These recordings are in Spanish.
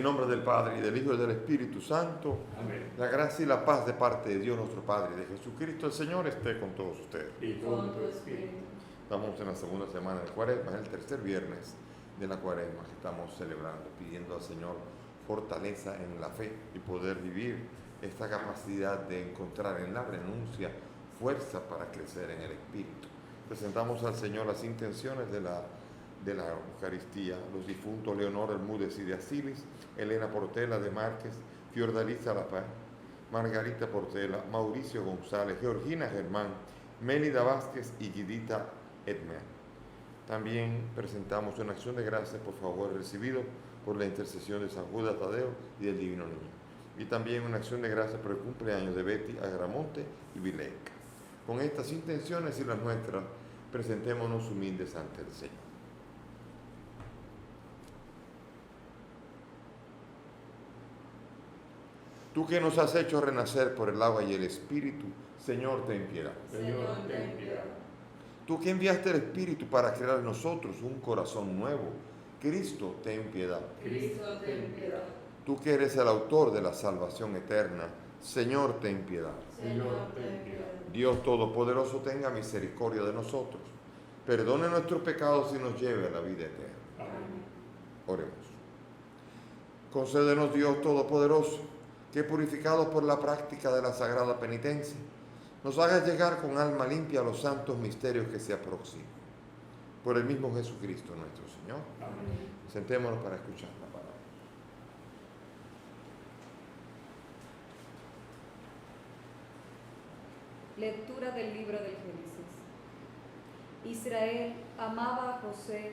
nombre del Padre, y del Hijo, y del Espíritu Santo. Amén. La gracia y la paz de parte de Dios nuestro Padre y de Jesucristo el Señor esté con todos ustedes. Y con tu espíritu. Estamos en la segunda semana de Cuaresma, es el tercer viernes de la Cuaresma que estamos celebrando, pidiendo al Señor fortaleza en la fe y poder vivir esta capacidad de encontrar en la renuncia fuerza para crecer en el Espíritu. Presentamos al Señor las intenciones de la Eucaristía, los difuntos Leonor Bermúdez y de Asilis, Elena Portela de Márquez, Fiordalisa Lapán, Margarita Portela, Mauricio González, Georgina Germán, Mélida Vázquez y Guidita Edmer. También presentamos una acción de gracias por favor recibido por la intercesión de San Judas Tadeo y del Divino Niño. Y también una acción de gracias por el cumpleaños de Betty Agramonte y Vileca. Con estas intenciones y las nuestras, presentémonos humildes ante el Señor. Tú que nos has hecho renacer por el agua y el Espíritu, Señor, ten piedad. Señor, ten piedad. Tú que enviaste el Espíritu para crear en nosotros un corazón nuevo, Cristo, ten piedad. Cristo, ten piedad. Tú que eres el autor de la salvación eterna, Señor, ten piedad. Señor, ten piedad. Dios Todopoderoso, tenga misericordia de nosotros. Perdone nuestros pecados y nos lleve a la vida eterna. Amén. Oremos. Concédenos, Dios Todopoderoso, que purificados por la práctica de la sagrada penitencia, nos hagas llegar con alma limpia a los santos misterios que se aproximan. Por el mismo Jesucristo nuestro Señor. Amén. Sentémonos para escuchar la palabra. Lectura del libro del Génesis. Israel amaba a José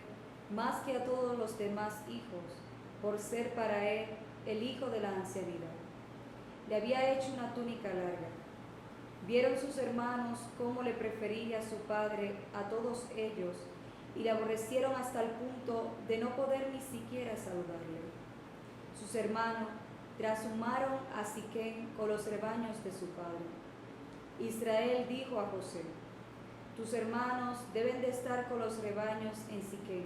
más que a todos los demás hijos, por ser para él el hijo de la ancianidad. Le había hecho una túnica larga. Vieron sus hermanos cómo le prefería su padre a todos ellos y le aborrecieron hasta el punto de no poder ni siquiera saludarle. Sus hermanos trashumaron a Siquén con los rebaños de su padre. Israel dijo a José: tus hermanos deben de estar con los rebaños en Siquén.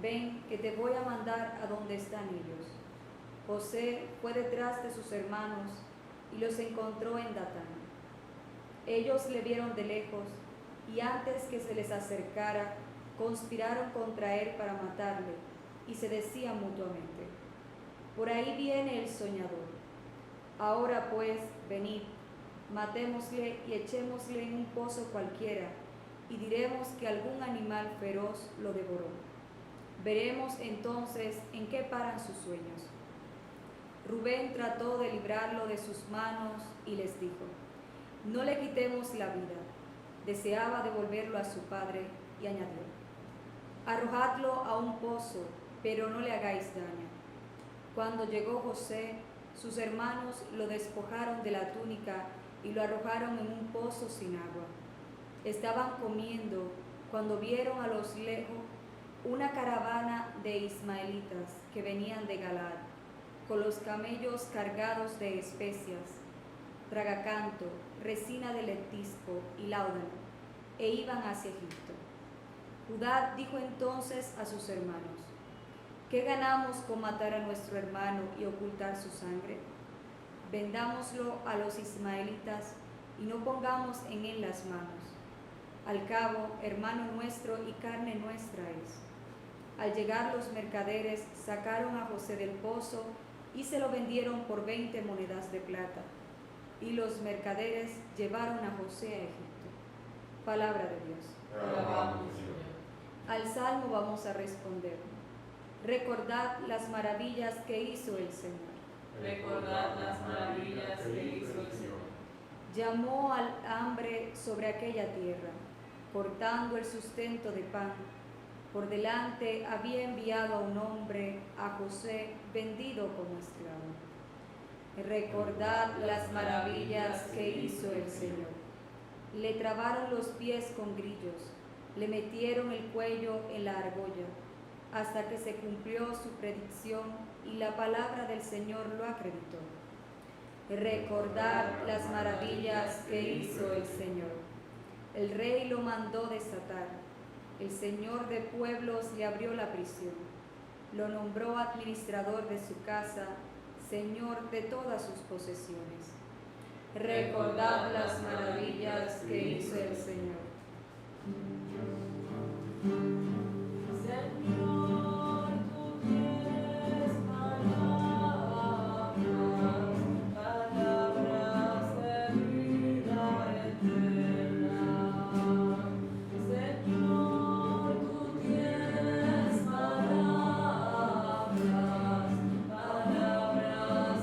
Ven, que te voy a mandar a donde están ellos. José fue detrás de sus hermanos y los encontró en Datán. Ellos le vieron de lejos y antes que se les acercara, conspiraron contra él para matarle y se decían mutuamente: por ahí viene el soñador. Ahora pues, venid, matémosle y echémosle en un pozo cualquiera y diremos que algún animal feroz lo devoró. Veremos entonces en qué paran sus sueños. Rubén trató de librarlo de sus manos y les dijo: no le quitemos la vida. Deseaba devolverlo a su padre y añadió: arrojadlo a un pozo, pero no le hagáis daño. Cuando llegó José, sus hermanos lo despojaron de la túnica y lo arrojaron en un pozo sin agua. Estaban comiendo cuando vieron a los lejos una caravana de ismaelitas que venían de Galaad, con los camellos cargados de especias, tragacanto, resina de lentisco y láudano, e iban hacia Egipto. Judá dijo entonces a sus hermanos: ¿qué ganamos con matar a nuestro hermano y ocultar su sangre? Vendámoslo a los ismaelitas y no pongamos en él las manos. Al cabo, hermano nuestro y carne nuestra es. Al llegar los mercaderes, sacaron a José del pozo y se lo vendieron por 20 monedas de plata. Y los mercaderes llevaron a José a Egipto. Palabra de Dios. Alabamos, Señor. Al salmo vamos a responder: recordad las maravillas que hizo el Señor. Recordad las maravillas que hizo el Señor. Llamó al hambre sobre aquella tierra, cortando el sustento de pan. Por delante había enviado a un hombre, a José, vendido como esclavo. Recordad las maravillas que hizo el Señor. Le trabaron los pies con grillos, le metieron el cuello en la argolla, hasta que se cumplió su predicción y la palabra del Señor lo acreditó. Recordad las maravillas que hizo el Señor. El rey lo mandó desatar. El Señor de pueblos le abrió la prisión. lo nombró administrador de su casa, señor de todas sus posesiones. Recordad las maravillas que hizo el Señor. Señor, tú tienes palabras de vida eterna. Señor, tú tienes palabras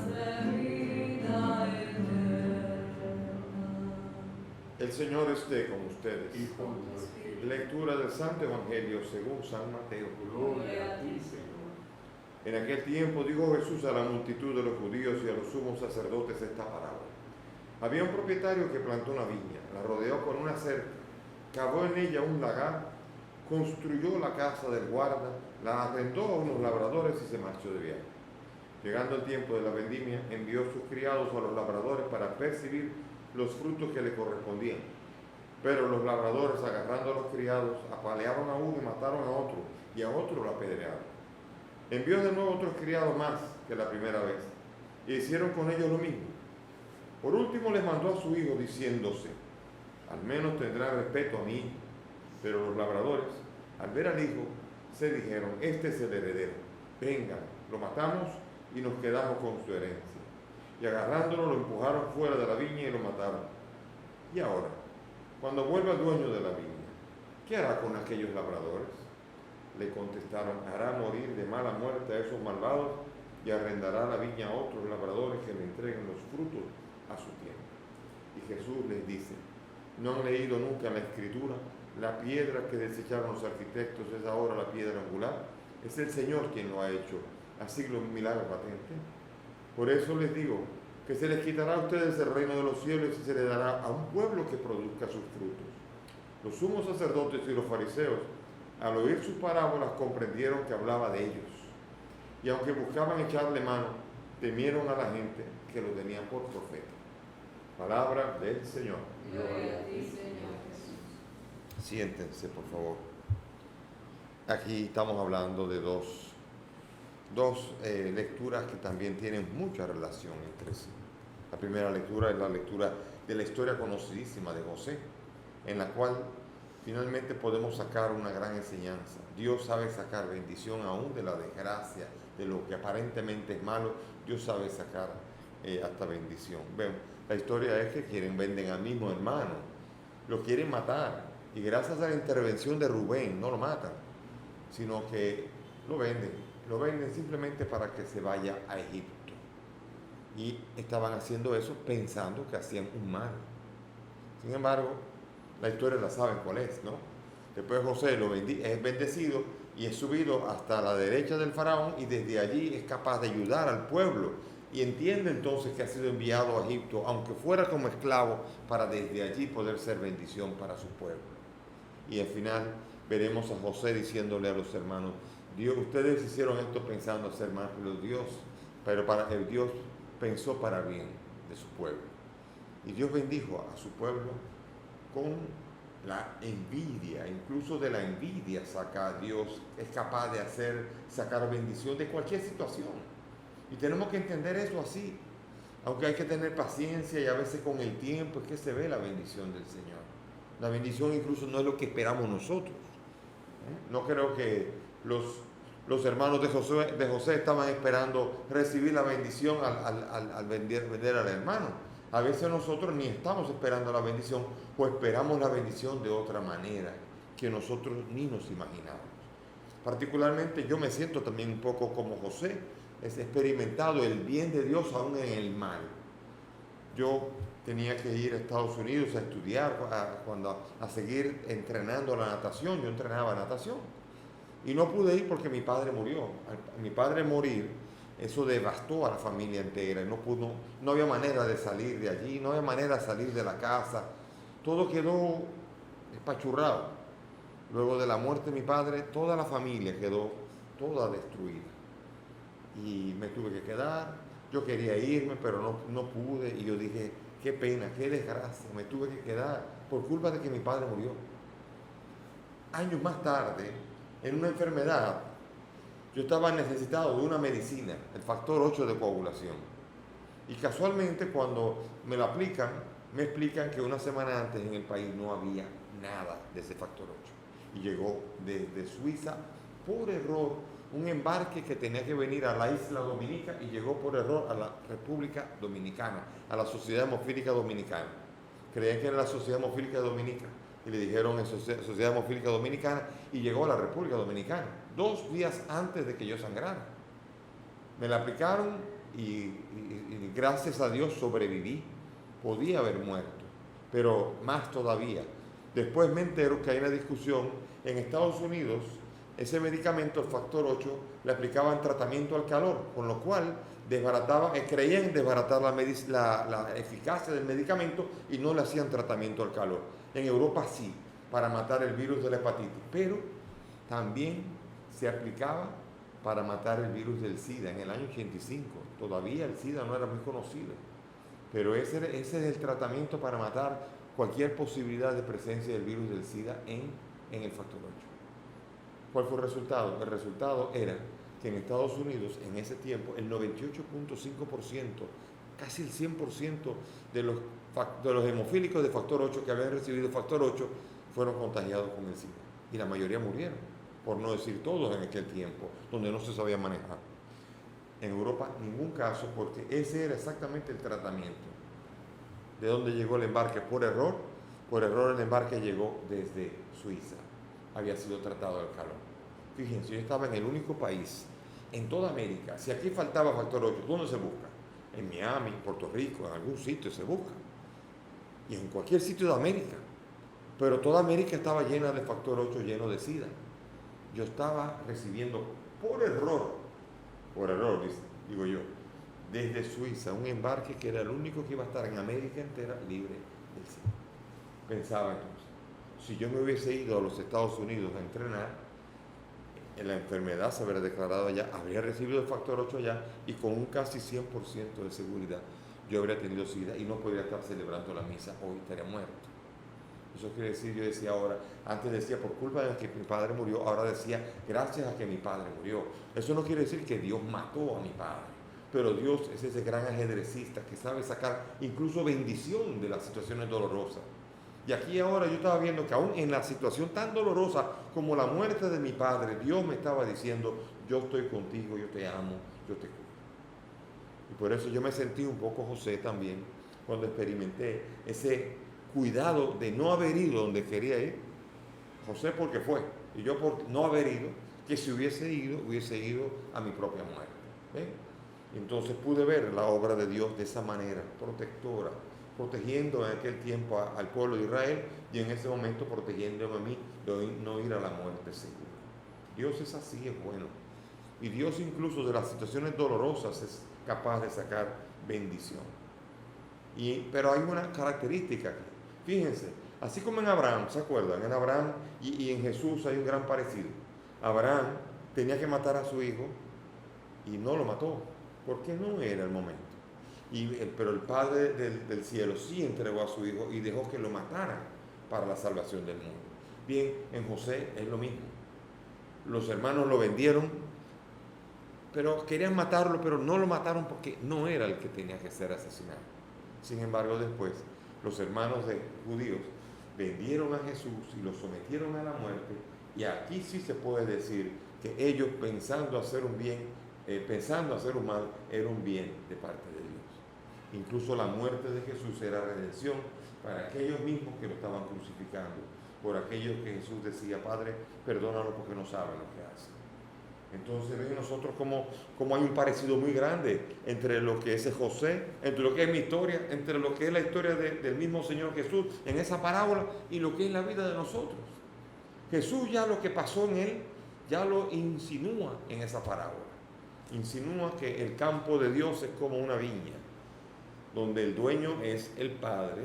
de vida eterna. El Señor esté con ustedes. Y con tu espíritu. Lectura del Santo Evangelio según San Mateo. Gloria a ti, Señor. En aquel tiempo dijo Jesús a la multitud de los judíos y a los sumos sacerdotes esta parábola. Había un propietario que plantó una viña, la rodeó con una cerca, cavó en ella un lagar, construyó la casa del guarda, la arrendó a unos labradores y se marchó de viaje. Llegando el tiempo de la vendimia, envió sus criados a los labradores para percibir los frutos que le correspondían. Pero los labradores, agarrando a los criados, apaleaban a uno y mataron a otro, y a otro lo apedrearon. Envió de nuevo otros criados más que la primera vez, y hicieron con ellos lo mismo. Por último les mandó a su hijo, diciéndose, al menos tendrá respeto a mi hijo. Pero los labradores, al ver al hijo, se dijeron, este es el heredero, venga, lo matamos y nos quedamos con su herencia. Y agarrándolo lo empujaron fuera de la viña y lo mataron. Y ahora, cuando vuelva el dueño de la viña, ¿qué hará con aquellos labradores? Le contestaron, hará morir de mala muerte a esos malvados y arrendará la viña a otros labradores que le entreguen los frutos a su tiempo. Y Jesús les dice, ¿no han leído nunca en la Escritura? La piedra que desecharon los arquitectos es ahora la piedra angular. Es el Señor quien lo ha hecho, así que un milagro patente. Por eso les digo que se les quitará a ustedes el reino de los cielos y se les dará a un pueblo que produzca sus frutos. Los sumos sacerdotes y los fariseos, al oír sus parábolas, comprendieron que hablaba de ellos. Y aunque buscaban echarle mano, temieron a la gente que lo tenían por profeta. Palabra del Señor. Gloria a ti, Señor Jesús. Siéntense, por favor. Aquí estamos hablando de dos lecturas que también tienen mucha relación entre sí. La primera lectura es la lectura de la historia conocidísima de José, en la cual finalmente podemos sacar una gran enseñanza. Dios sabe sacar bendición aún de la desgracia, de lo que aparentemente es malo. Dios sabe sacar hasta bendición. Ven, la historia es que venden al mismo hermano, lo quieren matar, y gracias a la intervención de Rubén no lo matan, sino que lo venden simplemente para que se vaya a Egipto. Y estaban haciendo eso pensando que hacían un mal. Sin embargo, la historia la saben cuál es, ¿no? Después José es bendecido y es subido hasta la derecha del faraón, y desde allí es capaz de ayudar al pueblo, y entiende entonces que ha sido enviado a Egipto, aunque fuera como esclavo, para desde allí poder ser bendición para su pueblo. Y al final veremos a José diciéndole a los hermanos, Dios, ustedes hicieron esto pensando hacer mal, pero Dios pensó para bien de su pueblo. Y Dios bendijo a su pueblo con la envidia. Incluso de la envidia Dios es capaz de sacar bendición de cualquier situación. Y tenemos que entender eso así. Aunque hay que tener paciencia, y a veces con el tiempo es que se ve la bendición del Señor. La bendición incluso no es lo que esperamos nosotros. No creo que los hermanos de José estaban esperando recibir la bendición al vender al hermano. A veces nosotros ni estamos esperando la bendición, o esperamos la bendición de otra manera que nosotros ni nos imaginamos. Particularmente yo me siento también un poco como José, es experimentado el bien de Dios aún en el mal. Yo tenía que ir a Estados Unidos a estudiar, a seguir entrenando la natación. Yo entrenaba natación y no pude ir porque mi padre murió. Mi padre morir, eso devastó a la familia entera. No había manera de salir de allí, no había manera de salir de la casa. Todo quedó espachurrado. Luego de la muerte de mi padre, toda la familia quedó toda destruida. Y me tuve que quedar. Yo quería irme, pero no pude. Y yo dije, qué pena, qué desgracia. Me tuve que quedar por culpa de que mi padre murió. Años más tarde, en una enfermedad, yo estaba necesitado de una medicina, el factor 8 de coagulación. Y casualmente cuando me lo aplican, me explican que una semana antes en el país no había nada de ese factor 8. Y llegó desde Suiza por error un embarque que tenía que venir a la isla Dominica y llegó por error a la República Dominicana, a la Sociedad Hemofílica Dominicana. Creían que era la Sociedad Hemofílica Dominica y le dijeron en Sociedad Hemofílica Dominicana y llegó a la República Dominicana 2 días antes de que yo sangrara. Me la aplicaron y gracias a Dios sobreviví. Podía haber muerto, pero más todavía. Después me entero que hay una discusión en Estados Unidos. Ese medicamento, el factor 8, le aplicaban tratamiento al calor, con lo cual creían desbaratar la eficacia del medicamento y no le hacían tratamiento al calor. En Europa sí, para matar el virus de la hepatitis, pero también se aplicaba para matar el virus del SIDA en el año 85. Todavía el SIDA no era muy conocido, pero ese es el tratamiento para matar cualquier posibilidad de presencia del virus del SIDA en el factor 8. ¿Cuál fue el resultado? El resultado era que en Estados Unidos, en ese tiempo, el 98.5%, casi el 100% de los hemofílicos de factor 8 que habían recibido factor 8 fueron contagiados con el SIDA. Y la mayoría murieron, por no decir todos en aquel tiempo, donde no se sabía manejar. En Europa, ningún caso, porque ese era exactamente el tratamiento. ¿De dónde llegó el embarque? Por error. Por error el embarque llegó desde Suiza. Había sido tratado al calor. Fíjense, yo estaba en el único país en toda América. Si aquí faltaba factor 8, ¿dónde se busca? En Miami, en Puerto Rico, en algún sitio se busca. Y en cualquier sitio de América. Pero toda América estaba llena de factor 8, lleno de SIDA. Yo estaba recibiendo por error, digo yo, desde Suiza, un embarque que era el único que iba a estar en América entera libre del SIDA. Pensaba entonces, si yo me hubiese ido a los Estados Unidos a entrenar, la enfermedad se habría declarado allá, habría recibido el factor 8 allá y con un casi 100% de seguridad yo habría tenido SIDA y no podría estar celebrando la misa, hoy estaría muerto. Eso quiere decir, yo decía ahora, antes decía por culpa de que mi padre murió, ahora decía gracias a que mi padre murió. Eso no quiere decir que Dios mató a mi padre, pero Dios es ese gran ajedrecista que sabe sacar incluso bendición de las situaciones dolorosas. Y aquí ahora yo estaba viendo que aún en la situación tan dolorosa como la muerte de mi padre, Dios me estaba diciendo, yo estoy contigo, yo te amo, yo te cuido. Y por eso yo me sentí un poco José también, cuando experimenté ese cuidado de no haber ido donde quería ir. José porque fue, y yo por no haber ido, que si hubiese ido a mi propia muerte. Entonces pude ver la obra de Dios de esa manera, protectora, protegiendo en aquel tiempo al pueblo de Israel y en ese momento protegiéndome a mí de no ir a la muerte segura. Dios es así, es bueno. Y Dios incluso de las situaciones dolorosas es capaz de sacar bendición. Pero hay una característica aquí. Fíjense, así como en Abraham, ¿se acuerdan? En Abraham y en Jesús hay un gran parecido. Abraham tenía que matar a su hijo y no lo mató, porque no era el momento. Pero el Padre del cielo sí entregó a su hijo y dejó que lo mataran para la salvación del mundo. Bien, en José es lo mismo. Los hermanos lo vendieron, pero querían matarlo, pero no lo mataron porque no era el que tenía que ser asesinado. Sin embargo, después, los hermanos judíos vendieron a Jesús y lo sometieron a la muerte, y aquí sí se puede decir que ellos pensando hacer un mal, era un bien de parte de Dios. Incluso la muerte de Jesús era redención para aquellos mismos que lo estaban crucificando, por aquellos que Jesús decía, Padre, perdónalo porque no saben lo que hacen. Entonces ven nosotros como hay un parecido muy grande entre lo que es José, entre lo que es mi historia, entre lo que es la historia del mismo Señor Jesús en esa parábola y lo que es la vida de nosotros. Jesús ya lo que pasó en él, ya lo insinúa en esa parábola. Insinúa que el campo de Dios es como una viña, donde el dueño es el Padre,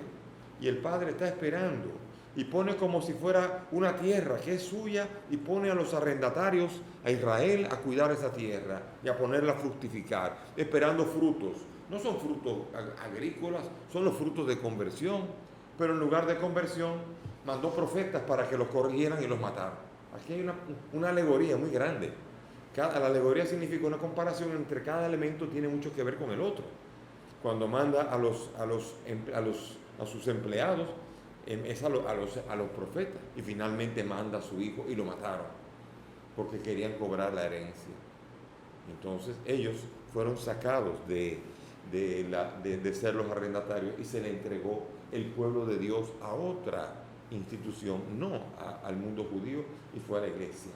y el Padre está esperando, y pone como si fuera una tierra que es suya, y pone a los arrendatarios, a Israel, a cuidar esa tierra, y a ponerla a fructificar, esperando frutos. No son frutos agrícolas, son los frutos de conversión, pero en lugar de conversión, mandó profetas para que los corrigieran y los mataran. Aquí hay una alegoría muy grande. La alegoría significa una comparación entre cada elemento, tiene mucho que ver con el otro. Cuando manda a sus empleados, es a los profetas, y finalmente manda a su hijo y lo mataron porque querían cobrar la herencia. Entonces ellos fueron sacados de ser los arrendatarios y se le entregó el pueblo de Dios a otra institución, no al mundo judío, y fue a la iglesia.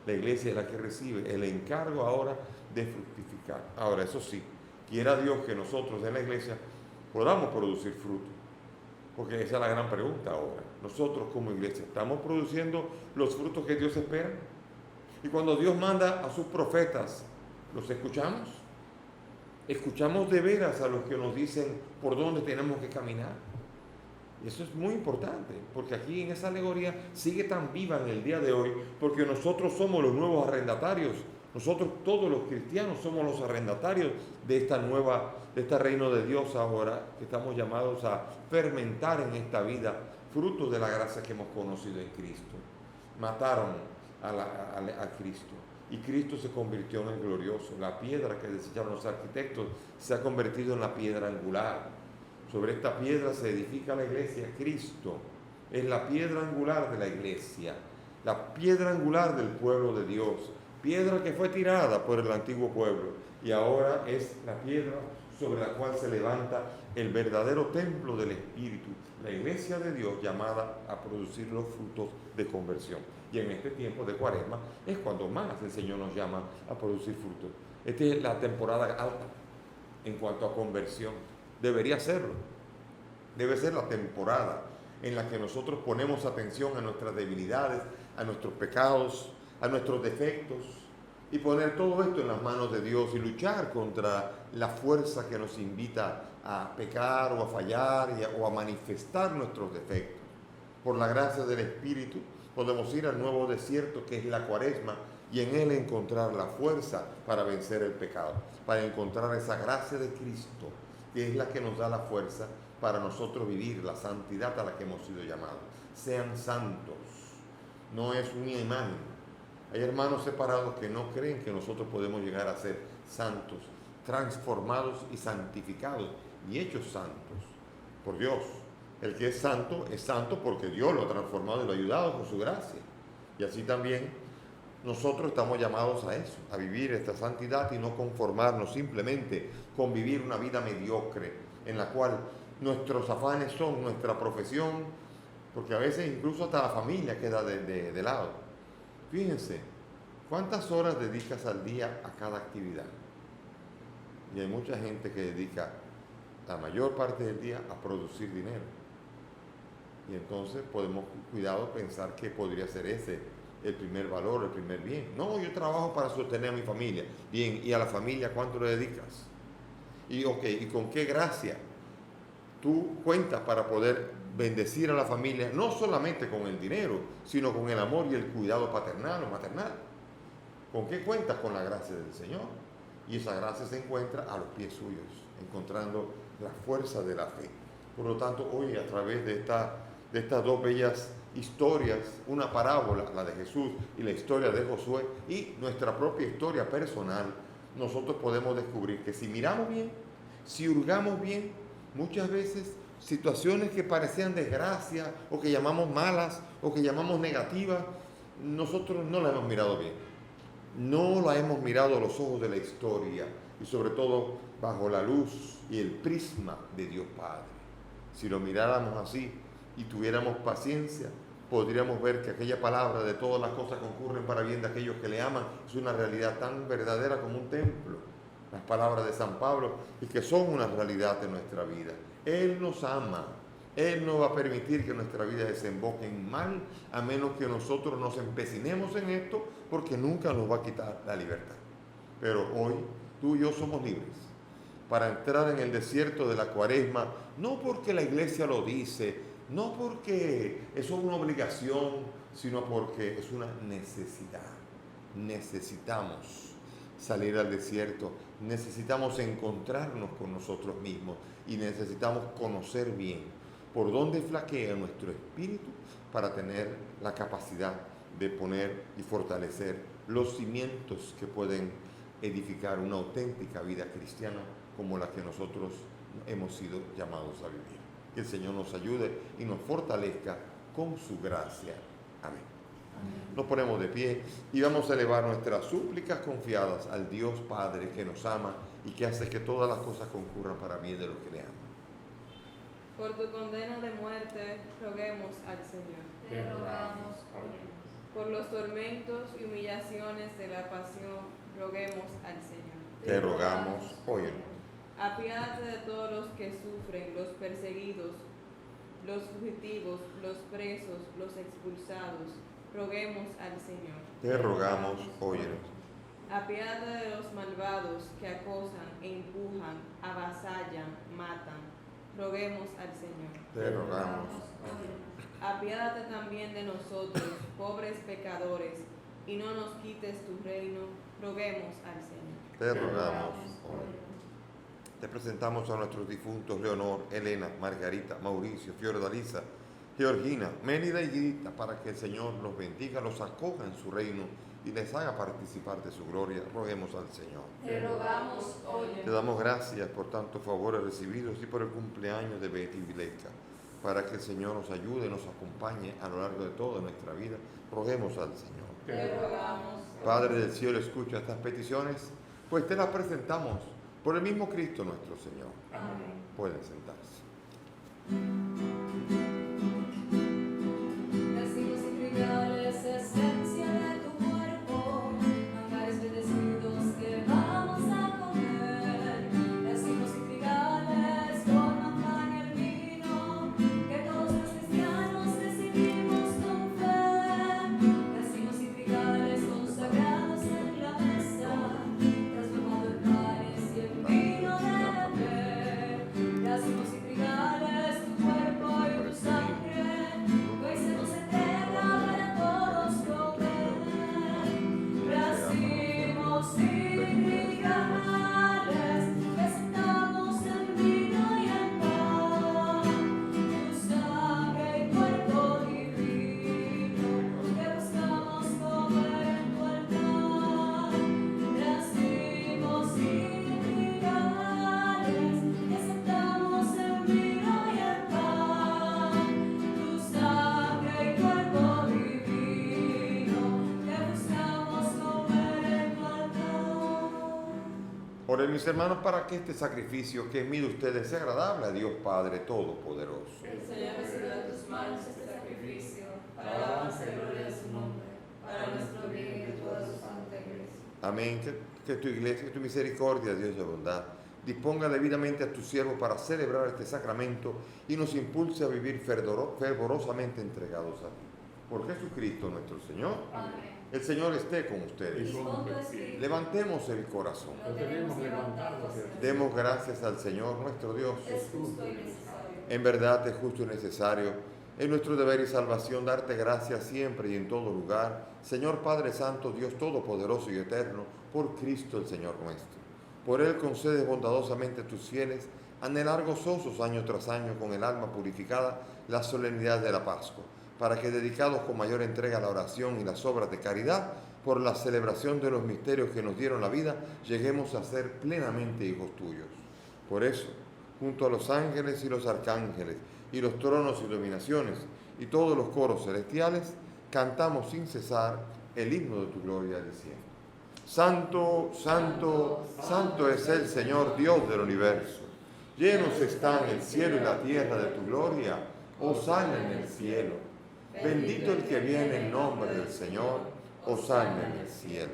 La iglesia es la que recibe el encargo ahora de fructificar. Ahora, eso sí, quiera Dios que nosotros en la iglesia podamos producir fruto, porque esa es la gran pregunta ahora. Nosotros como iglesia, ¿estamos produciendo los frutos que Dios espera? Y cuando Dios manda a sus profetas, ¿los escuchamos? ¿Escuchamos de veras a los que nos dicen por dónde tenemos que caminar? Y eso es muy importante, porque aquí en esa alegoría sigue tan viva en el día de hoy, porque nosotros somos los nuevos arrendatarios. Nosotros, todos los cristianos, somos los arrendatarios de este reino de Dios ahora, que estamos llamados a fermentar en esta vida frutos de la gracia que hemos conocido en Cristo. Mataron a Cristo, y Cristo se convirtió en el glorioso. La piedra que desecharon los arquitectos se ha convertido en la piedra angular. Sobre esta piedra se edifica la iglesia. Cristo es la piedra angular de la iglesia, la piedra angular del pueblo de Dios, piedra que fue tirada por el antiguo pueblo y ahora es la piedra sobre la cual se levanta el verdadero templo del Espíritu, la iglesia de Dios llamada a producir los frutos de conversión. Y en este tiempo de Cuaresma es cuando más el Señor nos llama a producir frutos. Esta es la temporada alta en cuanto a conversión. Debería serlo. Debe ser la temporada en la que nosotros ponemos atención a nuestras debilidades, a nuestros pecados, a nuestros defectos, y poner todo esto en las manos de Dios y luchar contra la fuerza que nos invita a pecar o a fallar o a manifestar nuestros defectos. Por la gracia del Espíritu podemos ir al nuevo desierto que es la Cuaresma y en él encontrar la fuerza para vencer el pecado, para encontrar esa gracia de Cristo, que es la que nos da la fuerza para nosotros vivir la santidad a la que hemos sido llamados. Sean santos, no es una imagen. Hay hermanos separados que no creen que nosotros podemos llegar a ser santos, transformados y santificados y hechos santos por Dios. El que es santo porque Dios lo ha transformado y lo ha ayudado con su gracia. Y así también nosotros estamos llamados a eso, a vivir esta santidad y no conformarnos simplemente con vivir una vida mediocre en la cual nuestros afanes son nuestra profesión, porque a veces incluso hasta la familia queda de lado. Fíjense, ¿cuántas horas dedicas al día a cada actividad? Y hay mucha gente que dedica la mayor parte del día a producir dinero. Y entonces podemos, cuidado, pensar que podría ser ese el primer valor, el primer bien. No, yo trabajo para sostener a mi familia. Bien, ¿y a la familia cuánto le dedicas? ¿Y con qué gracia tú cuentas para poder bendecir a la familia, no solamente con el dinero, sino con el amor y el cuidado paternal o maternal? ¿Con qué cuentas? Con la gracia del Señor. Y esa gracia se encuentra a los pies suyos, encontrando la fuerza de la fe. Por lo tanto, hoy a través de estas dos bellas historias, una parábola, la de Jesús y la historia de Josué, y nuestra propia historia personal, nosotros podemos descubrir que si miramos bien, si hurgamos bien, muchas veces situaciones que parecían desgracia o que llamamos malas o que llamamos negativas, nosotros no las hemos mirado bien. No la hemos mirado a los ojos de la historia y sobre todo bajo la luz y el prisma de Dios Padre. Si lo miráramos así y tuviéramos paciencia, podríamos ver que aquella palabra de todas las cosas concurren para bien de aquellos que le aman es una realidad tan verdadera como un templo. Las palabras de San Pablo y que son una realidad de nuestra vida. Él nos ama. Él no va a permitir que nuestra vida desemboque en mal, a menos que nosotros nos empecinemos en esto, porque nunca nos va a quitar la libertad. Pero hoy tú y yo somos libres para entrar en el desierto de la Cuaresma, no porque la iglesia lo dice, no porque es una obligación, sino porque es una necesidad. Necesitamos salir al desierto, necesitamos encontrarnos con nosotros mismos y necesitamos conocer bien por dónde flaquea nuestro espíritu para tener la capacidad de poner y fortalecer los cimientos que pueden edificar una auténtica vida cristiana como la que nosotros hemos sido llamados a vivir. Que el Señor nos ayude y nos fortalezca con su gracia. Amén. Nos ponemos de pie y vamos a elevar nuestras súplicas confiadas al Dios Padre que nos ama y que hace que todas las cosas concurran para bien de los que le aman. Por tu condena de muerte, roguemos al Señor. Te rogamos, óyenos. Por los tormentos y humillaciones de la pasión, roguemos al Señor. Te rogamos, óyenos. Apiádate de todos los que sufren, los perseguidos, los fugitivos, los presos, los expulsados, roguemos al Señor. Te rogamos, óyenos. Apiádate de los malvados que acosan e empujan, avasallan, matan, roguemos al Señor. Te rogamos. Apiádate también de nosotros, pobres pecadores, y no nos quites tu reino, roguemos al Señor. Te rogamos, óyenos. Te presentamos a nuestros difuntos Leonor, Elena, Margarita, Mauricio, Fiordalisa, Georgina, Mélida y Guidita, para que el Señor los bendiga, los acoja en su reino y les haga participar de su gloria. Roguemos al Señor. Te rogamos, Te óyenos. damos gracias por tantos favores recibidos y por el cumpleaños de Betty Vileca, para que el Señor nos ayude y nos acompañe a lo largo de toda nuestra vida. Roguemos al Señor. Te rogamos. Padre del cielo, escucha estas peticiones, pues te las presentamos por el mismo Cristo nuestro Señor. Amén. Pueden sentarse. Racimos y trigales, esencia de tu cuerpo, manjares bendecidos que vamos a comer. Racimos y trigales, con la pan y el vino, que todos los cristianos recibimos con fe. Racimos y trigales consagrados en la mesa, transformado en panes y en vino de beber. Racimos y trigales, tu cuerpo y tu sangre, hoy se nos entrega para todos comer. Racimos y trigales, que sentamos en vino y en pan, tu sangre y cuerpo divino, que buscamos comer en tu altar. Racimos y trigales, que sentamos en vino y en pan, tu sangre y cuerpo divino, que buscamos comer en tu altar. Oren mis hermanos para que este sacrificio que es mío de ustedes sea agradable a Dios Padre Todopoderoso. El Señor reciba de tus manos este sacrificio, para alabanza y gloria de su nombre, para nuestro bien y de toda su santa iglesia. Amén. Que tu iglesia, que tu misericordia, Dios de bondad, disponga debidamente a tu siervo para celebrar este sacramento y nos impulse a vivir fervorosamente entregados a ti. Por Jesucristo nuestro Señor. Amén. El Señor esté con ustedes. Y con tu espíritu. Levantemos el corazón. Lo tenemos levantado hacia ti. Demos gracias al Señor nuestro Dios. Es justo y necesario. En verdad es justo y necesario, es nuestro deber y salvación darte gracias siempre y en todo lugar, Señor Padre Santo, Dios Todopoderoso y Eterno, por Cristo el Señor nuestro. Por Él concedes bondadosamente a tus fieles anhelar gozosos año tras año con el alma purificada la solemnidad de la Pascua, para que dedicados con mayor entrega a la oración y las obras de caridad, por la celebración de los misterios que nos dieron la vida, lleguemos a ser plenamente hijos tuyos. Por eso, junto a los ángeles y los arcángeles, y los tronos y dominaciones, y todos los coros celestiales, cantamos sin cesar el himno de tu gloria diciendo: Santo, santo, santo es el Señor Dios del universo. Llenos están el cielo y la tierra de tu gloria. Hosana en el cielo. Bendito el que viene en nombre del Señor. Hosana en el cielo.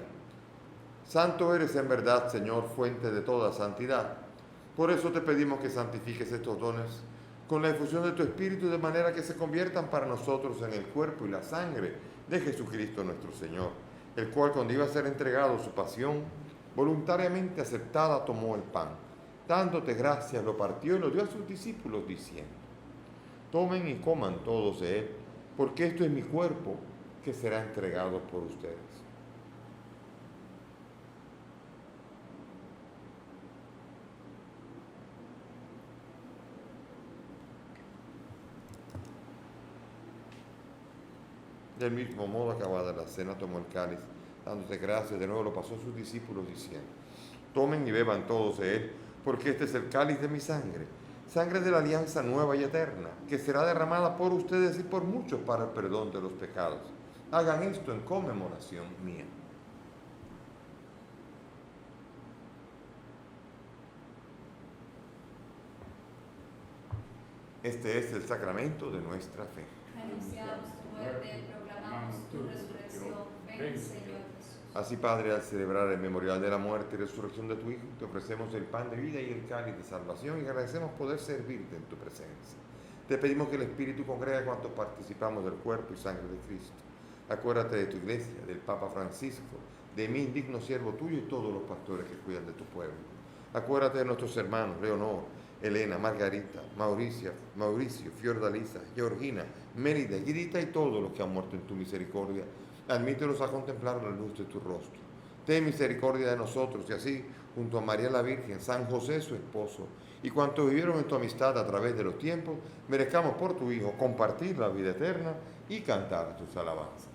Santo eres en verdad, Señor, fuente de toda santidad. Por eso te pedimos que santifiques estos dones con la efusión de tu Espíritu, de manera que se conviertan para nosotros en el cuerpo y la sangre de Jesucristo nuestro Señor, el cual, cuando iba a ser entregado su pasión, voluntariamente aceptada, tomó el pan. Dándote gracias, lo partió y lo dio a sus discípulos, diciendo: Tomen y coman todos de él, porque esto es mi cuerpo, que será entregado por ustedes. Del mismo modo, acabada la cena, tomó el cáliz, dándote gracias, de nuevo lo pasó a sus discípulos, diciendo: tomen y beban todos de él, porque este es el cáliz de mi sangre, sangre de la alianza nueva y eterna, que será derramada por ustedes y por muchos para el perdón de los pecados. Hagan esto en conmemoración mía. Este es el sacramento de nuestra fe. Anunciamos tu muerte, proclamamos tu resurrección. Ven, Señor Jesús. Así, Padre, al celebrar el memorial de la muerte y resurrección de tu Hijo, te ofrecemos el pan de vida y el cáliz de salvación y agradecemos poder servirte en tu presencia. Te pedimos que el Espíritu congregue a cuantos participamos del cuerpo y sangre de Cristo. Acuérdate de tu iglesia, del Papa Francisco, de mí, indigno siervo tuyo, y todos los pastores que cuidan de tu pueblo. Acuérdate de nuestros hermanos, Leonor, Elena, Margarita, Mauricio, Fiordalisa, Georgina, Mérida, Guidita y todos los que han muerto en tu misericordia. Admítelos a contemplar la luz de tu rostro. Ten misericordia de nosotros y así, junto a María la Virgen, San José su esposo, y cuantos vivieron en tu amistad a través de los tiempos, merezcamos por tu Hijo compartir la vida eterna y cantar tus alabanzas.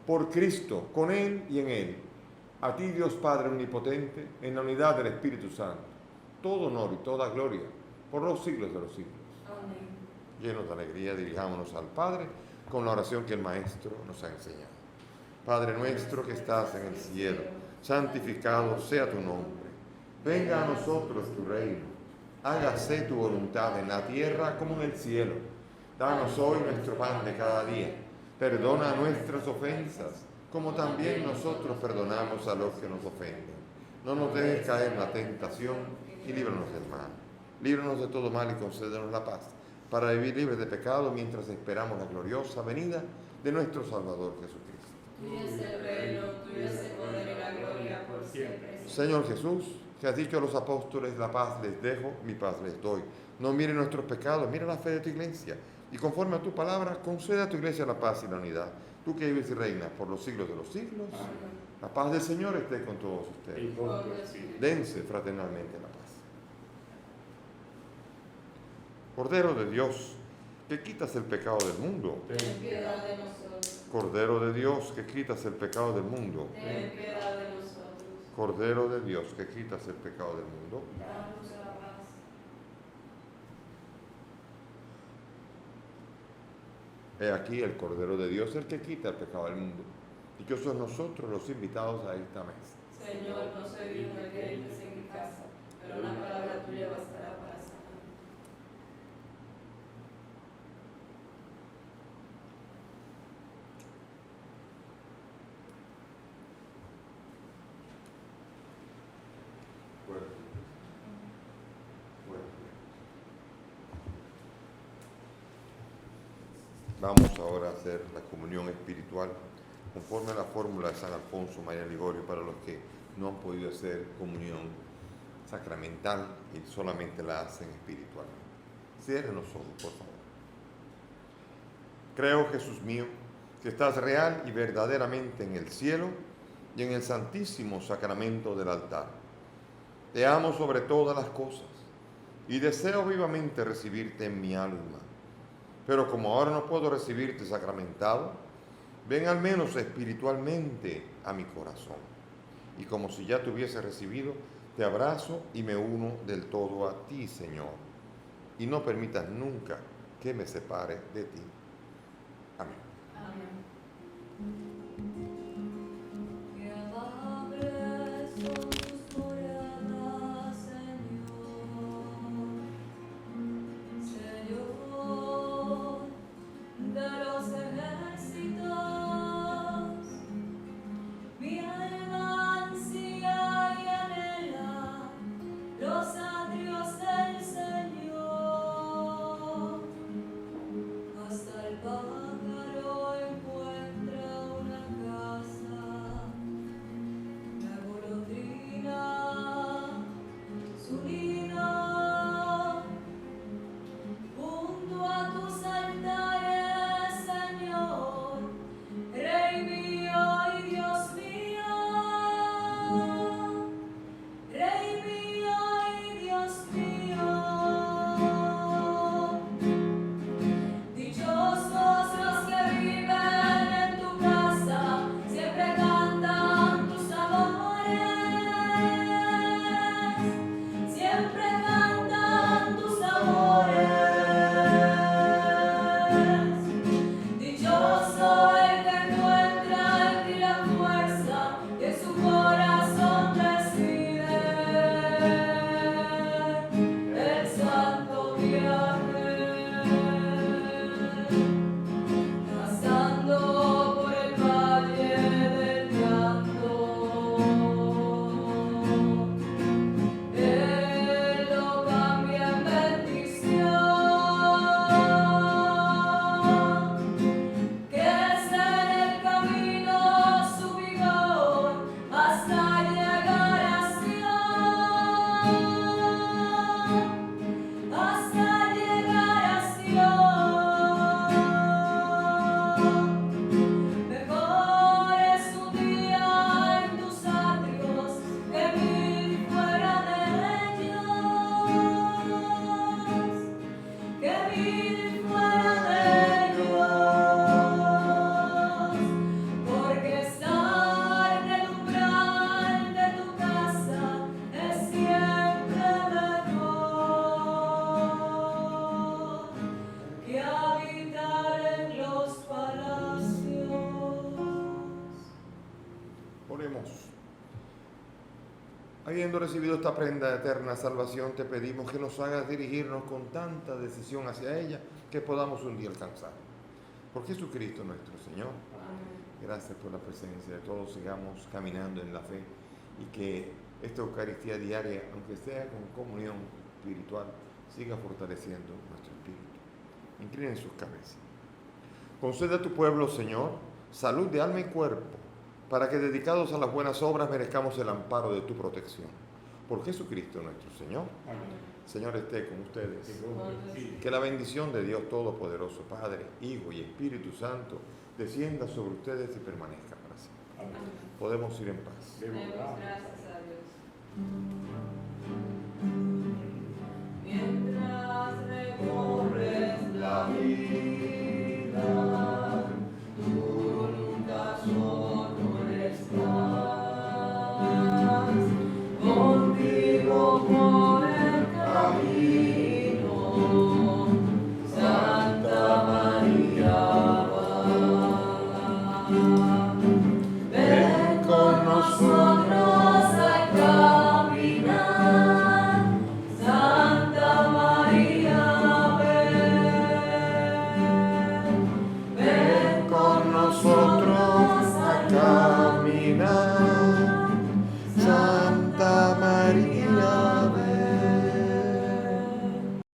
Por Cristo, con Él y en Él, a ti Dios Padre Omnipotente, en la unidad del Espíritu Santo, todo honor y toda gloria por los siglos de los siglos. Amén. Llenos de alegría, dirijámonos al Padre con la oración que el Maestro nos ha enseñado. Padre nuestro que estás en el cielo, santificado sea tu nombre. Venga a nosotros tu reino. Hágase tu voluntad en la tierra como en el cielo. Danos hoy nuestro pan de cada día. Perdona nuestras ofensas, como también nosotros perdonamos a los que nos ofenden. No nos dejes caer en la tentación y líbranos del mal. Líbranos de todo mal y concédenos la paz, para vivir libres de pecado mientras esperamos la gloriosa venida de nuestro Salvador Jesucristo. Tuyo es el reino, tuyo es el poder y la gloria por siempre. Señor Jesús, que has dicho a los apóstoles: la paz les dejo, mi paz les doy. No mire nuestros pecados, mira la fe de tu iglesia. Y conforme a tu palabra, concede a tu iglesia la paz y la unidad. Tú que vives y reinas por los siglos de los siglos. Amén. La paz del Señor esté con todos Y ustedes. con tu espíritu. Dense fraternalmente la paz. Cordero de Dios, que quitas el pecado del mundo. Ten piedad de nosotros. Cordero de Dios, que quitas el pecado del mundo. Ten piedad de nosotros. Cordero de Dios, que quitas el pecado del mundo. Danos la paz. He aquí el Cordero de Dios, el que quita el pecado del mundo. Dichosos nosotros los invitados a esta mesa. Señor, no soy digno de que entres en mi casa, pero una palabra tuya bastará para sanar. Vamos ahora a hacer la comunión espiritual conforme a la fórmula de San Alfonso María Ligorio para los que no han podido hacer comunión sacramental y solamente la hacen espiritualmente. Cierren los ojos, por favor. Creo, Jesús mío, que estás real y verdaderamente en el cielo y en el santísimo sacramento del altar. Te amo sobre todas las cosas y deseo vivamente recibirte en mi alma. Pero como ahora no puedo recibirte sacramentado, ven al menos espiritualmente a mi corazón. Y como si ya te hubiese recibido, te abrazo y me uno del todo a ti, Señor. Y no permitas nunca que me separe de ti. Amén. Amén. Que amables son tus moradas, Señor, Señor de los ejércitos. Mi alma ansía y anhela los atrios del Señor. Hasta el pájaro Habiendo recibido esta prenda de eterna salvación, te pedimos que nos hagas dirigirnos con tanta decisión hacia ella que podamos un día alcanzar. Por Jesucristo nuestro Señor. Gracias por la presencia de todos. Sigamos caminando en la fe y que esta Eucaristía diaria, aunque sea con comunión espiritual, siga fortaleciendo nuestro espíritu. Inclinen sus cabezas. Concede a tu pueblo, Señor, salud de alma y cuerpo, para que dedicados a las buenas obras merezcamos el amparo de tu protección. Por Jesucristo nuestro Señor. Amén. Señor esté con ustedes. Sí. Que la bendición de Dios Todopoderoso, Padre, Hijo y Espíritu Santo, descienda sobre ustedes y permanezca para siempre. Amén. Podemos ir en paz. Demos Demos gracias. gracias a Dios. Mientras recorres la vida.